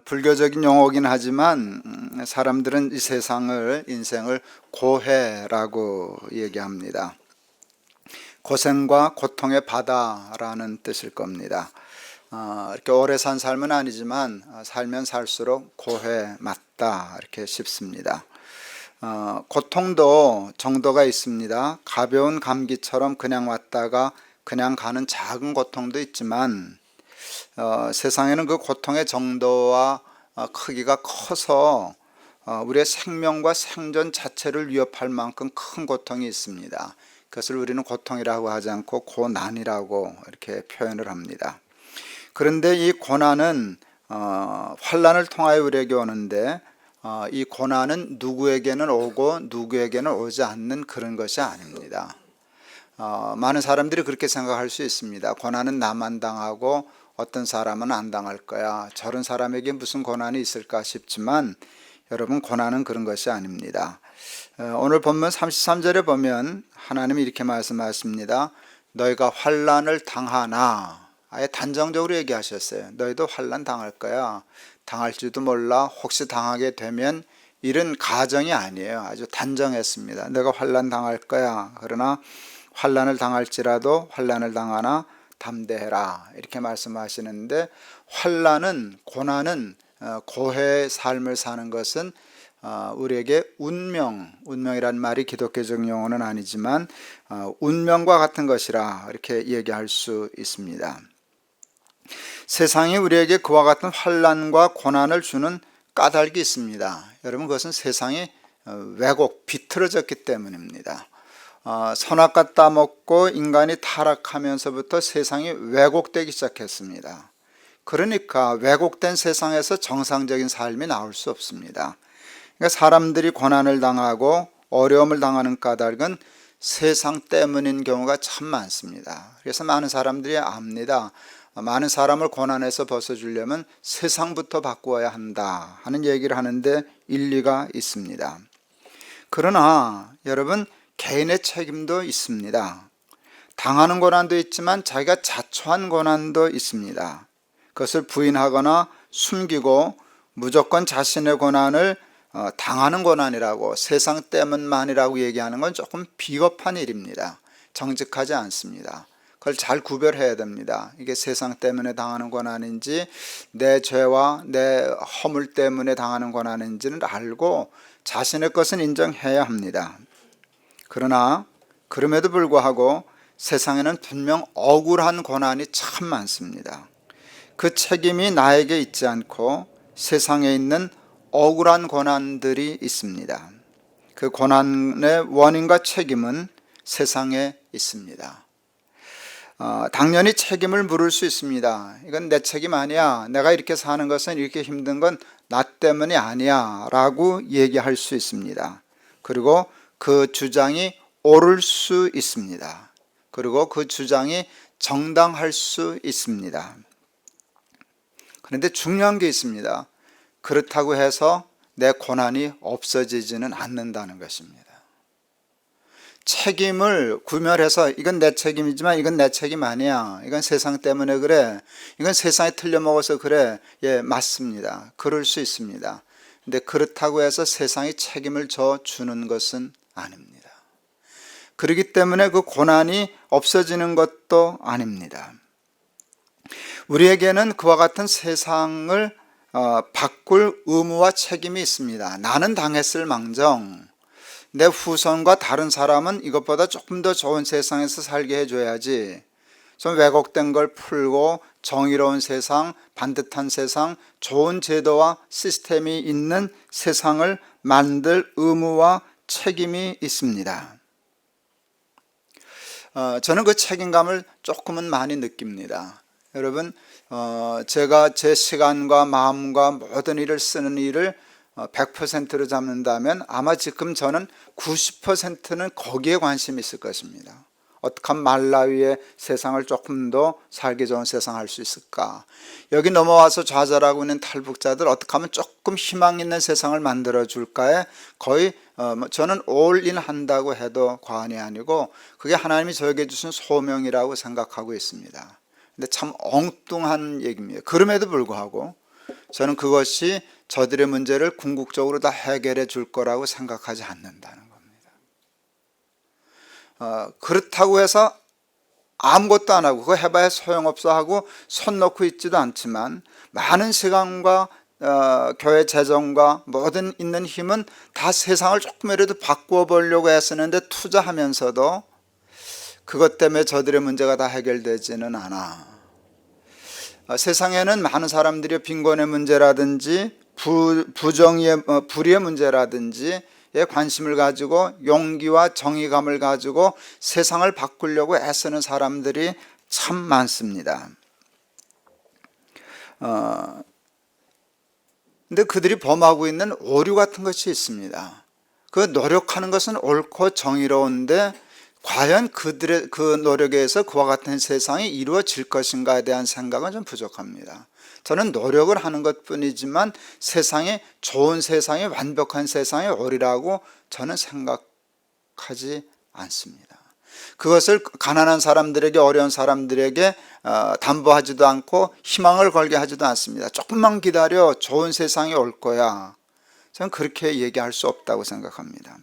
불교적인 용어긴 하지만 사람들은 이 인생을 고해라고 얘기합니다. 고생과 고통의 바다라는 뜻일 겁니다. 이렇게 오래 산 삶은 아니지만 살면 살수록 고해 맞다 이렇게 싶습니다. 고통도 정도가 있습니다. 가벼운 감기처럼 그냥 왔다가 그냥 가는 작은 고통도 있지만 세상에는 그 고통의 정도와 크기가 커서 우리의 생명과 생존 자체를 위협할 만큼 큰 고통이 있습니다. 그것을 우리는 고통이라고 하지 않고 고난이라고 이렇게 표현을 합니다. 그런데 이 고난은 환난을 통하여 우리에게 오는데 이 고난은 누구에게는 오고 누구에게는 오지 않는 그런 것이 아닙니다. 많은 사람들이 그렇게 생각할 수 있습니다. 고난은 나만 당하고 어떤 사람은 안 당할 거야. 저런 사람에게 무슨 고난이 있을까 싶지만 여러분, 고난은 그런 것이 아닙니다. 오늘 본문 33절에 보면 하나님이 이렇게 말씀하십니다. 너희가 환난을 당하나, 아예 단정적으로 얘기하셨어요. 너희도 환난 당할 거야. 당할지도 몰라. 혹시 당하게 되면 이런 가정이 아니에요. 아주 단정했습니다. 너가 환난 당할 거야. 그러나 환난을 당할지라도 환난을 당하나 담대해라 이렇게 말씀하시는데, 환난은, 고난은, 고해의 삶을 사는 것은 우리에게 운명이란 말이 기독교적 용어는 아니지만 운명과 같은 것이라 이렇게 얘기할 수 있습니다. 세상이 우리에게 그와 같은 환난과 고난을 주는 까닭이 있습니다. 여러분, 그것은 세상이 비틀어졌기 때문입니다. 선악과 따먹고 인간이 타락하면서부터 세상이 왜곡되기 시작했습니다. 그러니까 왜곡된 세상에서 정상적인 삶이 나올 수 없습니다. 그러니까 사람들이 고난을 당하고 어려움을 당하는 까닭은 세상 때문인 경우가 참 많습니다. 그래서 많은 사람들이 압니다. 많은 사람을 고난에서 벗어주려면 세상부터 바꾸어야 한다 하는 얘기를 하는데 일리가 있습니다. 그러나 여러분, 개인의 책임도 있습니다. 당하는 고난도 있지만 자기가 자초한 고난도 있습니다. 그것을 부인하거나 숨기고 무조건 자신의 고난을 당하는 고난이라고, 세상 때문만이라고 얘기하는 건 조금 비겁한 일입니다. 정직하지 않습니다. 그걸 잘 구별해야 됩니다. 이게 세상 때문에 당하는 고난인지 내 죄와 내 허물 때문에 당하는 고난인지는 알고 자신의 것은 인정해야 합니다. 그러나 그럼에도 불구하고 세상에는 분명 억울한 고난이 참 많습니다. 그 책임이 나에게 있지 않고 세상에 있는 억울한 고난들이 있습니다. 그 고난의 원인과 책임은 세상에 있습니다. 당연히 책임을 물을 수 있습니다. 이건 내 책임 아니야. 내가 이렇게 사는 것은, 이렇게 힘든 건 나 때문이 아니야 라고 얘기할 수 있습니다. 그리고 그 주장이 옳을 수 있습니다. 그리고 그 주장이 정당할 수 있습니다. 그런데 중요한 게 있습니다. 그렇다고 해서 내 고난이 없어지지는 않는다는 것입니다. 책임을 구별해서 이건 내 책임이지만 이건 내 책임 아니야. 이건 세상 때문에 그래. 이건 세상이 틀려먹어서 그래. 예, 맞습니다. 그럴 수 있습니다. 근데 그렇다고 해서 세상이 책임을 져주는 것은 아닙니다. 그렇기 때문에 그 고난이 없어지는 것도 아닙니다. 우리에게는 그와 같은 세상을 바꿀 의무와 책임이 있습니다. 나는 당했을 망정 내 후손과 다른 사람은 이것보다 조금 더 좋은 세상에서 살게 해줘야지. 좀 왜곡된 걸 풀고 정의로운 세상, 반듯한 세상, 좋은 제도와 시스템이 있는 세상을 만들 의무와 책임이 있습니다. 저는 그 책임감을 조금은 많이 느낍니다. 여러분, 제가 제 시간과 마음과 모든 일을 쓰는 일을 100%로 잡는다면 아마 지금 저는 90%는 거기에 관심이 있을 것입니다. 어떻게 하면 말라위의 세상을 조금 더 살기 좋은 세상 할 수 있을까? 여기 넘어와서 좌절하고 있는 탈북자들 어떻게 하면 조금 희망 있는 세상을 만들어 줄까에 거의 저는 올인 한다고 해도 과언이 아니고 그게 하나님이 저에게 주신 소명이라고 생각하고 있습니다. 근데 참 엉뚱한 얘기입니다. 그럼에도 불구하고 저는 그것이 저들의 문제를 궁극적으로 다 해결해 줄 거라고 생각하지 않는다는 겁니다. 그렇다고 해서 아무것도 안 하고 그거 해봐야 소용없어 하고 손 놓고 있지도 않지만, 많은 시간과 교회 재정과 모든 있는 힘은 다 세상을 조금이라도 바꾸어 보려고 애쓰는데 투자하면서도 그것 때문에 저들의 문제가 다 해결되지는 않아. 세상에는 많은 사람들이 빈곤의 문제라든지 부정의의 불의의 문제라든지 에 관심을 가지고 용기와 정의감을 가지고 세상을 바꾸려고 애쓰는 사람들이 참 많습니다. 근데 그들이 범하고 있는 오류 같은 것이 있습니다. 그 노력하는 것은 옳고 정의로운데 과연 그들의 그 노력에 의해서 그와 같은 세상이 이루어질 것인가에 대한 생각은 좀 부족합니다. 저는 노력을 하는 것뿐이지만 세상이 좋은 세상이 완벽한 세상이 오리라고 저는 생각하지 않습니다. 그것을 가난한 사람들에게, 어려운 사람들에게 담보하지도 않고 희망을 걸게 하지도 않습니다. 조금만 기다려, 좋은 세상이 올 거야. 저는 그렇게 얘기할 수 없다고 생각합니다.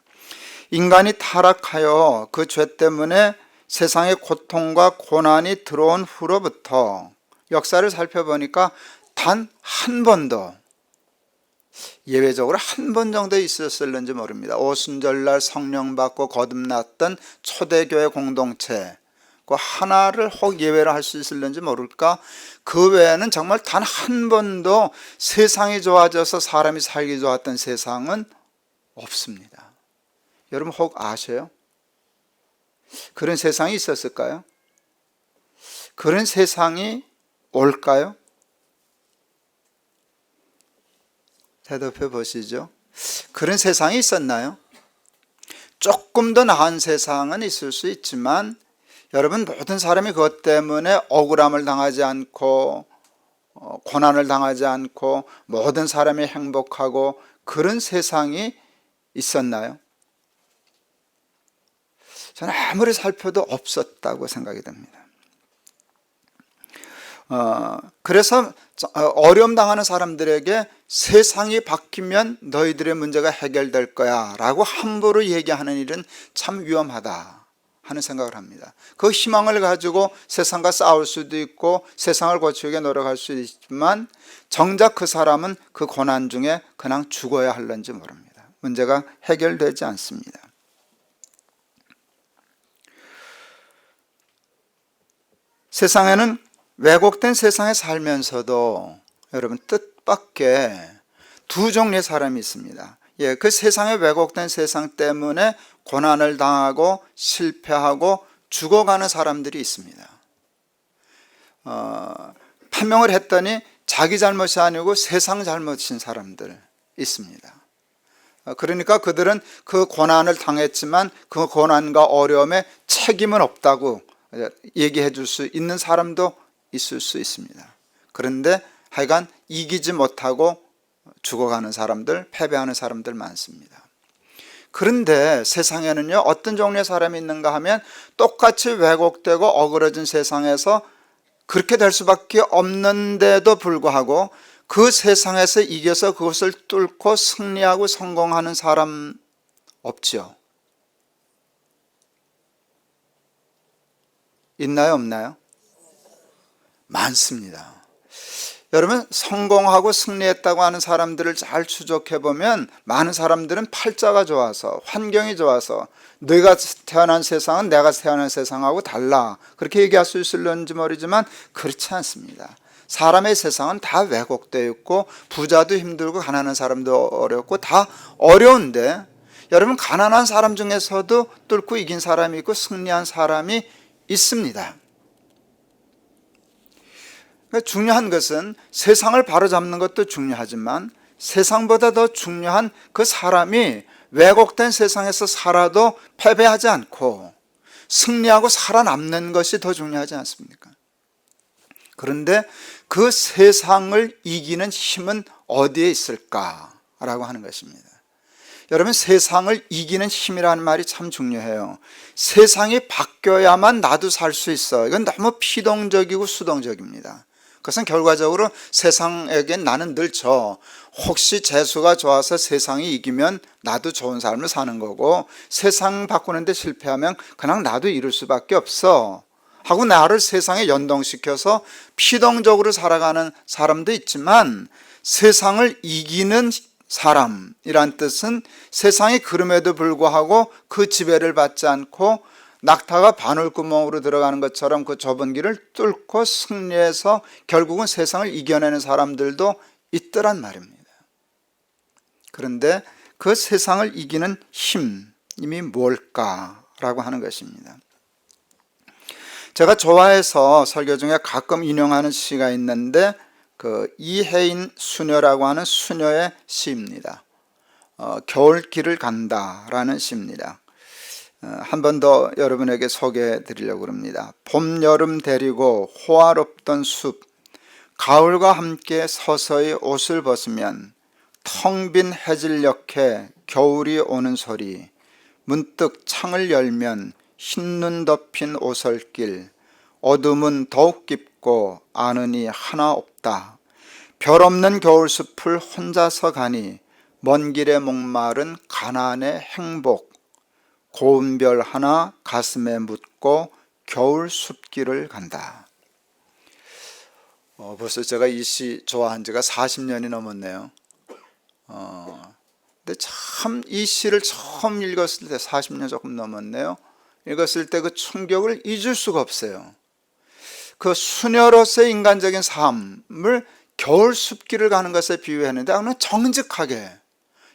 인간이 타락하여 그 죄 때문에 세상의 고통과 고난이 들어온 후로부터 역사를 살펴보니까 단 한 번도, 예외적으로 한 번 정도 있었을는지 모릅니다. 오순절날 성령 받고 거듭났던 초대교회 공동체, 그 하나를 혹 예외로 할 수 있을는지 모를까. 그 외에는 정말 단 한 번도 세상이 좋아져서 사람이 살기 좋았던 세상은 없습니다. 여러분 혹 아셔요? 그런 세상이 있었을까요? 그런 세상이 올까요? 대답해 보시죠. 그런 세상이 있었나요? 조금 더 나은 세상은 있을 수 있지만, 여러분 모든 사람이 그것 때문에 억울함을 당하지 않고 고난을 당하지 않고 모든 사람이 행복하고 그런 세상이 있었나요? 저는 아무리 살펴도 없었다고 생각이 됩니다. 그래서 어려움 당하는 사람들에게 세상이 바뀌면 너희들의 문제가 해결될 거야 라고 함부로 얘기하는 일은 참 위험하다 하는 생각을 합니다. 그 희망을 가지고 세상과 싸울 수도 있고 세상을 고치기 노력할 수도 있지만, 정작 그 사람은 그 고난 중에 그냥 죽어야 할는지 모릅니다. 문제가 해결되지 않습니다. 세상에는 왜곡된 세상에 살면서도 여러분 뜻밖의 두 종류의 사람이 있습니다. 그 세상의 왜곡된 세상 때문에 고난을 당하고 실패하고 죽어가는 사람들이 있습니다. 판명을 했더니 자기 잘못이 아니고 세상 잘못인 사람들 있습니다. 그러니까 그들은 그 고난을 당했지만 그 고난과 어려움에 책임은 없다고 얘기해 줄 수 있는 사람도 있을 수 있습니다. 그런데 하여간 이기지 못하고 죽어가는 사람들, 패배하는 사람들 많습니다. 그런데 세상에는요, 어떤 종류의 사람이 있는가 하면 똑같이 왜곡되고 어그러진 세상에서 그렇게 될 수밖에 없는데도 불구하고 그 세상에서 이겨서 그것을 뚫고 승리하고 성공하는 사람 없지요? 있나요, 없나요? 많습니다. 여러분, 성공하고 승리했다고 하는 사람들을 잘 추적해보면 많은 사람들은 팔자가 좋아서, 환경이 좋아서, 너희가 태어난 세상은 내가 태어난 세상하고 달라, 그렇게 얘기할 수 있을는지 모르지만 그렇지 않습니다. 사람의 세상은 다 왜곡되어 있고 부자도 힘들고 가난한 사람도 어렵고 다 어려운데, 여러분 가난한 사람 중에서도 뚫고 이긴 사람이 있고 승리한 사람이 있습니다. 중요한 것은 세상을 바로잡는 것도 중요하지만 세상보다 더 중요한 그 사람이 왜곡된 세상에서 살아도 패배하지 않고 승리하고 살아남는 것이 더 중요하지 않습니까? 그런데 그 세상을 이기는 힘은 어디에 있을까라고 하는 것입니다. 여러분, 세상을 이기는 힘이라는 말이 참 중요해요. 세상이 바뀌어야만 나도 살 수 있어. 이건 너무 피동적이고 수동적입니다. 그것은 결과적으로 세상에겐 나는 늘 져. 혹시 재수가 좋아서 세상이 이기면 나도 좋은 삶을 사는 거고, 세상 바꾸는데 실패하면 그냥 나도 이럴 수밖에 없어 하고 나를 세상에 연동시켜서 피동적으로 살아가는 사람도 있지만, 세상을 이기는 사람이란 뜻은 세상이 그럼에도 불구하고 그 지배를 받지 않고 낙타가 바늘구멍으로 들어가는 것처럼 그 좁은 길을 뚫고 승리해서 결국은 세상을 이겨내는 사람들도 있더란 말입니다. 그런데 그 세상을 이기는 힘이 뭘까라고 하는 것입니다. 제가 좋아해서 설교 중에 가끔 인용하는 시가 있는데, 그 이혜인 수녀라고 하는 수녀의 시입니다. 겨울길을 간다라는 시입니다. 한 번 더 여러분에게 소개해 드리려고 합니다. 봄, 여름 데리고 호화롭던 숲, 가을과 함께 서서히 옷을 벗으면 텅 빈 해질녘에 겨울이 오는 소리, 문득 창을 열면 흰눈 덮인 오솔길, 어둠은 더욱 깊고 아는 이 하나 없다. 별 없는 겨울숲을 혼자서 가니 먼 길에 목마른 가난의 행복, 고운 별 하나 가슴에 묻고 겨울 숲길을 간다. 벌써 제가 이 시 좋아한 지가 40년이 넘었네요. 근데 참 이 시를 처음 읽었을 때 40년 조금 넘었네요. 읽었을 때 그 충격을 잊을 수가 없어요. 그 수녀로서의 인간적인 삶을 겨울 숲길을 가는 것에 비유했는데, 그는 정직하게,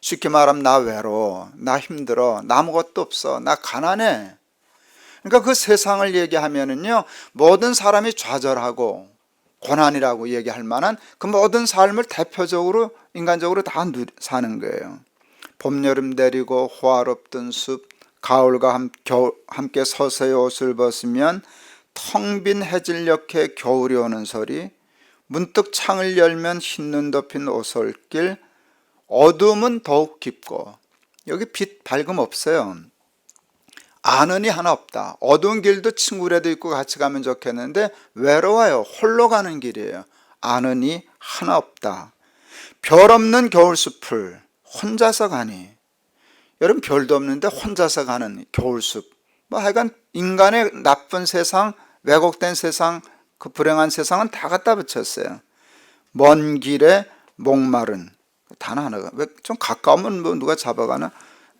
쉽게 말하면 나 외로워, 나 힘들어, 나 아무것도 없어, 나 가난해. 그러니까 그 세상을 얘기하면은요, 모든 사람이 좌절하고 고난이라고 얘기할 만한 그 모든 삶을 대표적으로 인간적으로 다 사는 거예요. 봄, 여름 데리고 호화롭던 숲, 가을과 함께 서서히 옷을 벗으면 텅 빈 해질녘에 겨울이 오는 소리, 문득 창을 열면 흰눈 덮인 오솔길, 어둠은 더욱 깊고, 여기 빛 밝음 없어요. 아는 이 하나 없다. 어두운 길도 친구라도 있고 같이 가면 좋겠는데 외로워요. 홀로 가는 길이에요. 아는 이 하나 없다. 별 없는 겨울숲을 혼자서 가니, 여러분 별도 없는데 혼자서 가는 겨울숲, 뭐 하여간 인간의 나쁜 세상, 왜곡된 세상, 그 불행한 세상은 다 갖다 붙였어요. 먼 길에 목마른, 단어 하나가 왜 좀 가까우면 뭐 누가 잡아가나?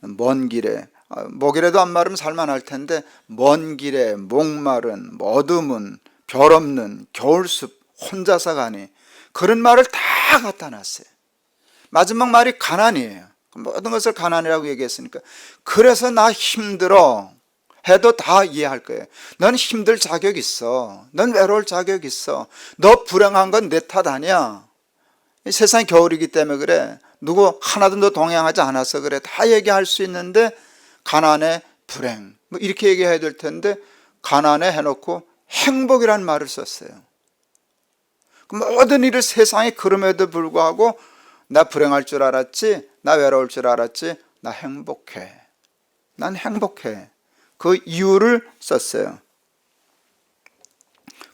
먼 길에, 목이라도 안 마르면 살만할 텐데, 먼 길에 목마른, 어두운, 별 없는 겨울숲 혼자서 가니, 그런 말을 다 갖다 놨어요. 마지막 말이 가난이에요. 모든 것을 가난이라고 얘기했으니까, 그래서 나 힘들어 해도 다 이해할 거예요. 넌 힘들 자격 있어. 넌 외로울 자격 있어. 너 불행한 건 내 탓 아니야. 세상이 겨울이기 때문에 그래. 누구 하나도 너 동행하지 않아서 그래. 다 얘기할 수 있는데, 가난에 불행, 뭐 이렇게 얘기해야 될 텐데, 가난에 해놓고 행복이라는 말을 썼어요. 모든 일을 세상에 그럼에도 불구하고 나 불행할 줄 알았지, 나 외로울 줄 알았지, 나 행복해. 난 행복해. 그 이유를 썼어요.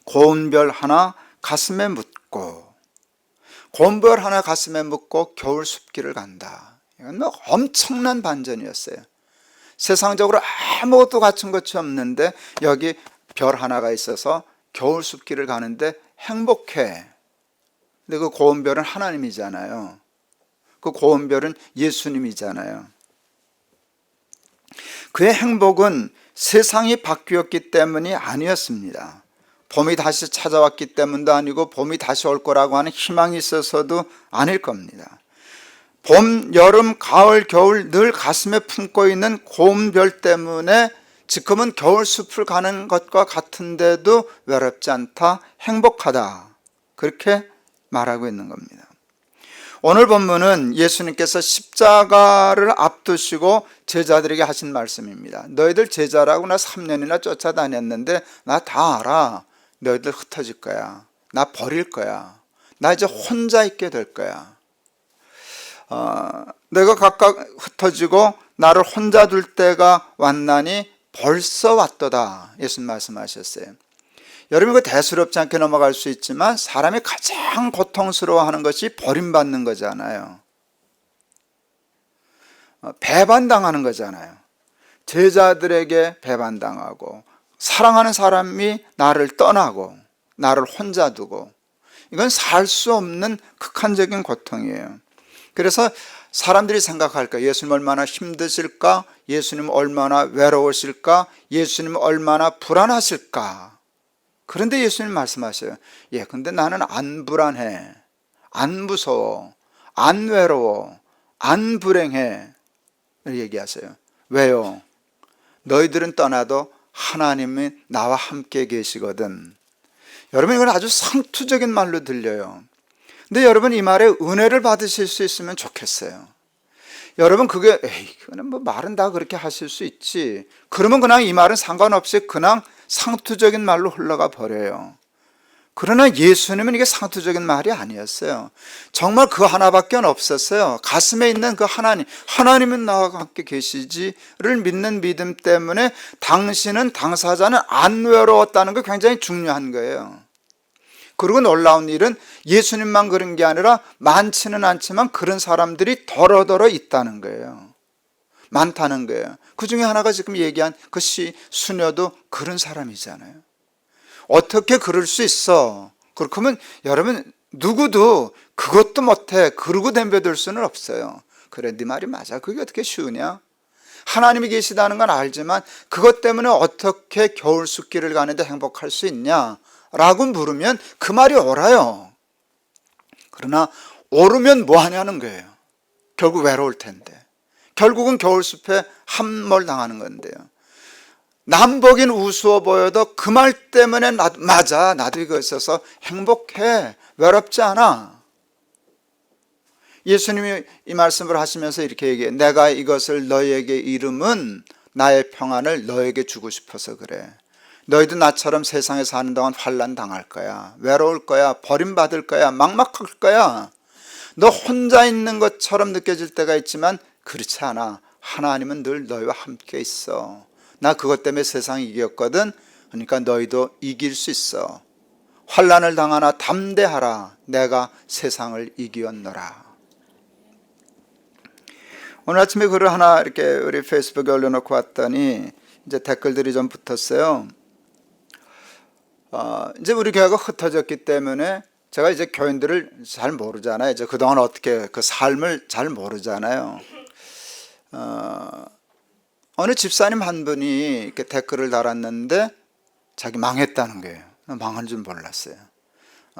고운 별 하나 가슴에 묻고, 고운 별 하나 가슴에 묻고 겨울 숲길을 간다. 이건 엄청난 반전이었어요. 세상적으로 아무것도 갖춘 것이 없는데 여기 별 하나가 있어서 겨울 숲길을 가는데 행복해. 근데 그 고운 별은 하나님이잖아요. 그 고운 별은 예수님이잖아요. 그의 행복은 세상이 바뀌었기 때문이 아니었습니다. 봄이 다시 찾아왔기 때문도 아니고 봄이 다시 올 거라고 하는 희망이 있어서도 아닐 겁니다. 봄, 여름, 가을, 겨울 늘 가슴에 품고 있는 고운 별 때문에 지금은 겨울 숲을 가는 것과 같은데도 외롭지 않다, 행복하다, 그렇게 말하고 있는 겁니다. 오늘 본문은 예수님께서 십자가를 앞두시고 제자들에게 하신 말씀입니다. 너희들 제자라고 나 3년이나 쫓아다녔는데 나 다 알아. 너희들 흩어질 거야. 나 버릴 거야. 나 이제 혼자 있게 될 거야. 내가 각각 흩어지고 나를 혼자 둘 때가 왔나니 벌써 왔도다. 예수님 말씀하셨어요. 여러분 이거 대수롭지 않게 넘어갈 수 있지만 사람이 가장 고통스러워하는 것이 버림받는 거잖아요. 배반당하는 거잖아요. 제자들에게 배반당하고 사랑하는 사람이 나를 떠나고 나를 혼자 두고, 이건 살 수 없는 극한적인 고통이에요. 그래서 사람들이 생각할까? 예수님 얼마나 힘드실까? 예수님 얼마나 외로우실까? 예수님 얼마나 불안하실까? 그런데 예수님 말씀하셔요. 근데 나는 안 불안해, 안 무서워, 안 외로워, 안 불행해. 얘기하세요. 왜요? 너희들은 떠나도 하나님이 나와 함께 계시거든. 여러분 이건 아주 상투적인 말로 들려요. 근데 여러분 이 말에 은혜를 받으실 수 있으면 좋겠어요. 여러분 그거는 뭐 말은 다 그렇게 하실 수 있지. 그러면 그냥 이 말은 상관없이 그냥 상투적인 말로 흘러가 버려요. 그러나 예수님은 이게 상투적인 말이 아니었어요. 정말 그 하나밖에 없었어요. 가슴에 있는 그 하나님은 나와 함께 계시지를 믿는 믿음 때문에 당신은, 당사자는 안 외로웠다는 게 굉장히 중요한 거예요. 그리고 놀라운 일은 예수님만 그런 게 아니라 많지는 않지만 그런 사람들이 더러더러 있다는 거예요. 많다는 거예요. 그 중에 하나가 지금 얘기한 그 수녀도 그런 사람이잖아요. 어떻게 그럴 수 있어? 그렇다면 여러분 누구도 그것도 못해 그러고 덤벼들 수는 없어요. 그래, 네 말이 맞아. 그게 어떻게 쉬우냐? 하나님이 계시다는 건 알지만 그것 때문에 어떻게 겨울 숲길을 가는데 행복할 수 있냐? 라고 물으면 그 말이 옳아요. 그러나 옳으면 뭐 하냐는 거예요. 결국 외로울 텐데. 결국은 겨울숲에 함몰 당하는 건데요. 남복인 우스워 보여도 그 말 때문에 맞아, 나도 이거 있어서 행복해, 외롭지 않아. 예수님이 이 말씀을 하시면서 이렇게 얘기해. 내가 이것을 너희에게 이름은 나의 평안을 너에게 주고 싶어서 그래. 너희도 나처럼 세상에 사는 동안 환난 당할 거야, 외로울 거야, 버림받을 거야, 막막할 거야. 너 혼자 있는 것처럼 느껴질 때가 있지만 그렇지 않아. 하나님은 늘 너희와 함께 있어. 나 그것 때문에 세상 이겼거든. 그러니까 너희도 이길 수 있어. 환난을 당하나 담대하라. 내가 세상을 이기었노라. 오늘 아침에 글을 하나 이렇게 우리 페이스북에 올려놓고 왔더니 이제 댓글들이 좀 붙었어요. 이제 우리 교회가 흩어졌기 때문에 제가 이제 교인들을 잘 모르잖아요. 이제 그동안 어떻게 그 삶을 잘 모르잖아요. 어느 집사님 한 분이 이렇게 댓글을 달았는데 자기 망했다는 거예요. 망한 줄 몰랐어요.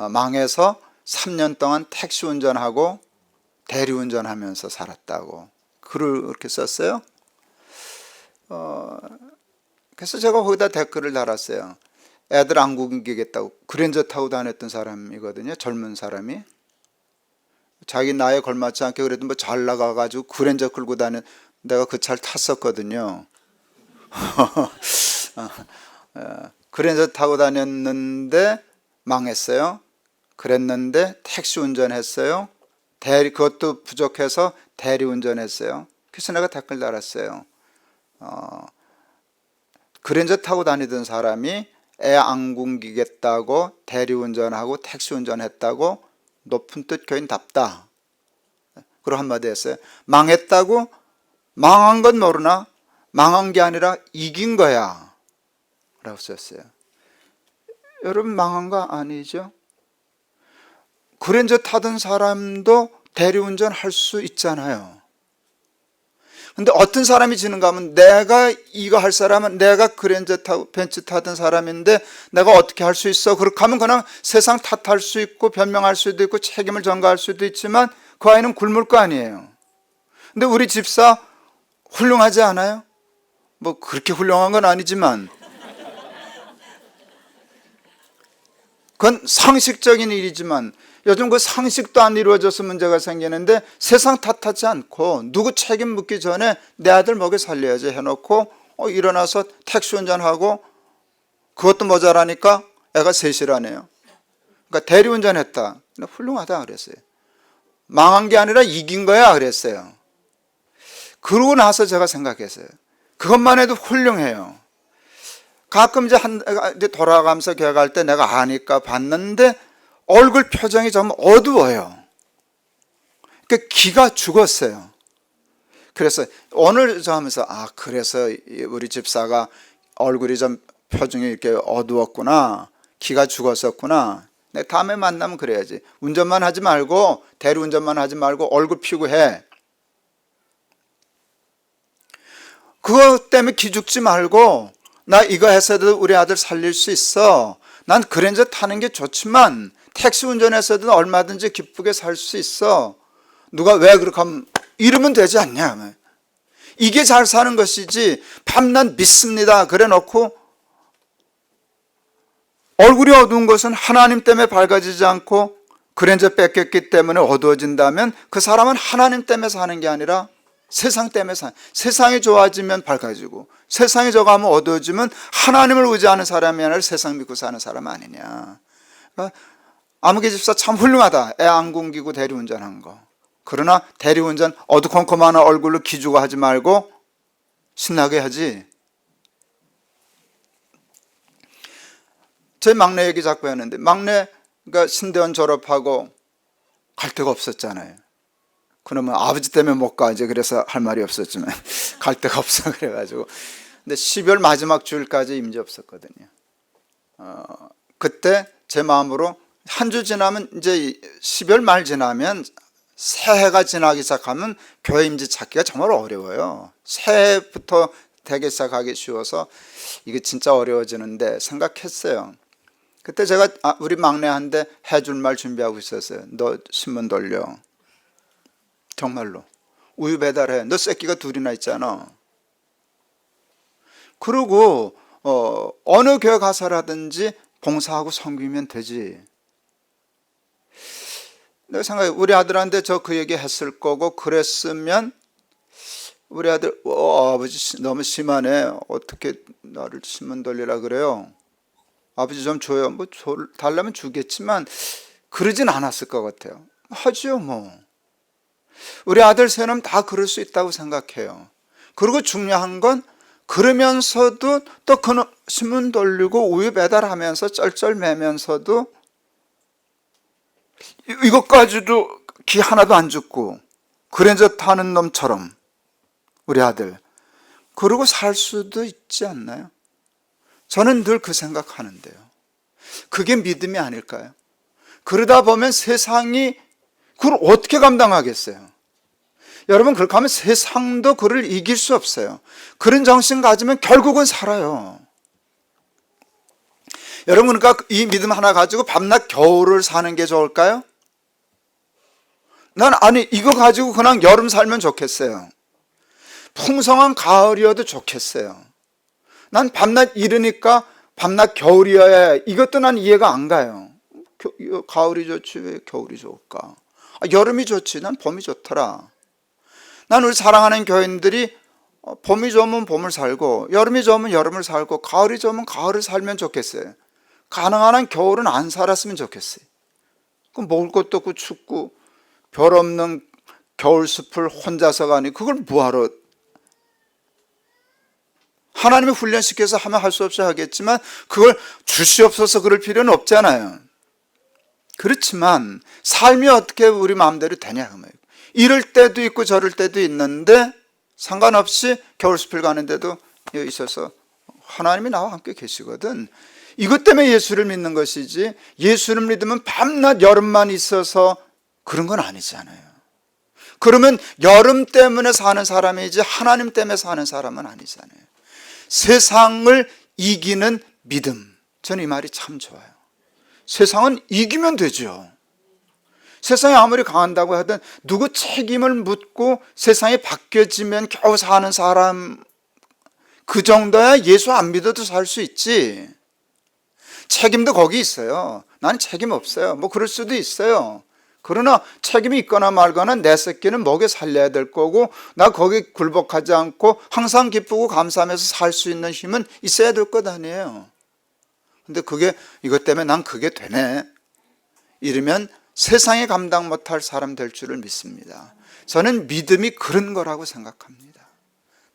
망해서 3년 동안 택시 운전하고 대리운전하면서 살았다고 글을 그렇게 썼어요. 그래서 제가 거기다 댓글을 달았어요. 애들 안 굶기겠다고. 그랜저 타고 다녔던 사람이거든요. 젊은 사람이. 자기 나이에 걸맞지 않게 그래도 뭐 잘 나가가지고 그랜저 끌고 다녔. 내가 그 차를 탔었거든요. 그랜저 타고 다녔는데 망했어요. 그랬는데 택시 운전했어요. 그것도 부족해서 대리 운전했어요. 그래서 내가 댓글 달았어요. 그랜저 타고 다니던 사람이 애 안 굶기겠다고 대리 운전하고 택시 운전했다고 높은 뜻 교인답다. 그리고 한마디 했어요. 망했다고? 망한 건 모르나? 망한 게 아니라 이긴 거야 라고 썼어요. 여러분 망한 거 아니죠? 그랜저 타던 사람도 대리운전 할 수 있잖아요. 근데 어떤 사람이 지는가 하면 내가 이거 할 사람은 내가 그랜저 타고 벤츠 타던 사람인데 내가 어떻게 할 수 있어? 그렇게 하면 그냥 세상 탓할 수 있고 변명할 수도 있고 책임을 전가할 수도 있지만 그 아이는 굶을 거 아니에요. 근데 우리 집사 훌륭하지 않아요? 뭐 그렇게 훌륭한 건 아니지만 그건 상식적인 일이지만 요즘 그 상식도 안 이루어져서 문제가 생기는데 세상 탓하지 않고 누구 책임 묻기 전에 내 아들 먹여 살려야지 해놓고 일어나서 택시 운전하고 그것도 모자라니까 애가 셋이라네요. 그러니까 대리운전했다. 훌륭하다 그랬어요. 망한 게 아니라 이긴 거야 그랬어요. 그러고 나서 제가 생각했어요. 그것만 해도 훌륭해요. 가끔 이제 돌아가면서 교회 갈 때 내가 아니까 봤는데 얼굴 표정이 좀 어두워요. 그 기가 죽었어요. 그래서 오늘 저 하면서 그래서 우리 집사가 얼굴이 좀 표정이 이렇게 어두웠구나, 기가 죽었었구나. 내 다음에 만나면 그래야지. 운전만 하지 말고, 대리운전만 하지 말고 얼굴 피고 해. 그것 때문에 기죽지 말고, 나 이거 해서도 우리 아들 살릴 수 있어. 난 그랜저 타는 게 좋지만 택시 운전해서도 얼마든지 기쁘게 살 수 있어. 누가 왜 그렇게 하면 이러면 되지 않냐. 이게 잘 사는 것이지, 밤낮 믿습니다 그래 놓고 얼굴이 어두운 것은 하나님 때문에 밝아지지 않고 그랜저 뺏겼기 때문에 어두워진다면 그 사람은 하나님 때문에 사는 게 아니라 세상 때문에 사는, 세상이 좋아지면 밝아지고 세상이 저가면 어두워지면 하나님을 의지하는 사람이 아니라 세상 믿고 사는 사람 아니냐. 그러니까 아무개 집사 참 훌륭하다. 애 안 굶기고 대리운전한 거. 그러나 대리운전 어두컴컴한 얼굴로 기주고 하지 말고 신나게 하지. 제 막내 얘기 자꾸 했는데, 막내가 신대원 졸업하고 갈 데가 없었잖아요. 그러면 아버지 때문에 못 가, 이제 그래서 할 말이 없었지만 갈 데가 없어 그래가지고. 근데 12월 마지막 주일까지 임시 없었거든요. 그때 제 마음으로 한 주 지나면, 이제 12월 말 지나면 새해가 지나기 시작하면 교회 임지 찾기가 정말 어려워요. 새해부터 되기 시작하기 쉬워서 이게 진짜 어려워지는데 생각했어요. 그때 제가 우리 막내한테 해줄 말 준비하고 있었어요. 너 신문 돌려. 정말로. 우유 배달해. 너 새끼가 둘이나 있잖아. 그리고 어느 교회 가서라든지 봉사하고 섬기면 되지. 내가 생각해, 우리 아들한테 저 그 얘기 했을 거고, 그랬으면 우리 아들, 아버지 너무 심하네. 어떻게 나를 신문 돌리라 그래요? 아버지 좀 줘요. 뭐 달라면 주겠지만 그러진 않았을 것 같아요. 하지요 뭐. 우리 아들 세는 다 그럴 수 있다고 생각해요. 그리고 중요한 건, 그러면서도 또 그 신문 돌리고 우유 배달하면서 쩔쩔매면서도 이것까지도 기 하나도 안 죽고 그랜저 타는 놈처럼 우리 아들 그러고 살 수도 있지 않나요? 저는 늘 그 생각하는데요. 그게 믿음이 아닐까요? 그러다 보면 세상이 그걸 어떻게 감당하겠어요? 여러분, 그렇게 하면 세상도 그를 이길 수 없어요. 그런 정신 가지면 결국은 살아요. 여러분, 그러니까 이 믿음 하나 가지고 밤낮 겨울을 사는 게 좋을까요? 아니 이거 가지고 그냥 여름 살면 좋겠어요. 풍성한 가을이어도 좋겠어요. 난 밤낮 이르니까 밤낮 겨울이어야 해. 이것도 난 이해가 안 가요. 가을이 좋지 왜 겨울이 좋을까? 여름이 좋지, 난 봄이 좋더라. 난 우리 사랑하는 교인들이 봄이 좋으면 봄을 살고, 여름이 좋으면 여름을 살고, 가을이 좋으면 가을을 살면 좋겠어요. 가능한 한 겨울은 안 살았으면 좋겠어요. 그럼 먹을 것도 없고 춥고 별 없는 겨울 숲을 혼자서 가니 그걸 뭐하러. 하나님이 훈련시켜서 하면 할 수 없이 하겠지만 그걸 주시옵소서 그럴 필요는 없잖아요. 그렇지만 삶이 어떻게 우리 마음대로 되냐 그 말이에요. 이럴 때도 있고 저럴 때도 있는데 상관없이 겨울숲을 가는데도 있어서 하나님이 나와 함께 계시거든. 이것 때문에 예수를 믿는 것이지, 예수를 믿으면 밤낮 여름만 있어서 그런 건 아니잖아요. 그러면 여름 때문에 사는 사람이지 하나님 때문에 사는 사람은 아니잖아요. 세상을 이기는 믿음, 저는 이 말이 참 좋아요. 세상은 이기면 되죠. 세상이 아무리 강한다고 하든 누구 책임을 묻고 세상이 바뀌어지면 겨우 사는 사람, 그 정도야 예수 안 믿어도 살 수 있지. 책임도 거기 있어요. 나는 책임 없어요. 뭐 그럴 수도 있어요. 그러나 책임이 있거나 말거나 내 새끼는 먹여 살려야 될 거고, 나 거기 굴복하지 않고 항상 기쁘고 감사하면서 살 수 있는 힘은 있어야 될 것 아니에요. 근데 그게 이것 때문에 난 그게 되네 이러면 세상에 감당 못할 사람 될 줄을 믿습니다. 저는 믿음이 그런 거라고 생각합니다.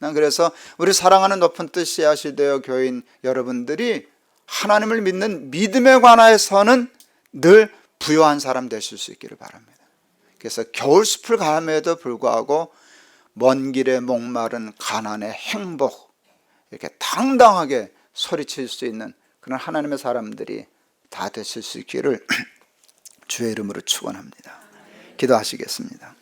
난 그래서 우리 사랑하는 높은 뜻 씨앗이되어 교인 여러분들이 하나님을 믿는 믿음에 관해서는 늘 부유한 사람 되실 수 있기를 바랍니다. 그래서 겨울숲을 감에도 불구하고 먼 길에 목마른 가난의 행복, 이렇게 당당하게 소리칠 수 있는 그런 하나님의 사람들이 다 되실 수 있기를 주의 이름으로 축원합니다. 기도하시겠습니다.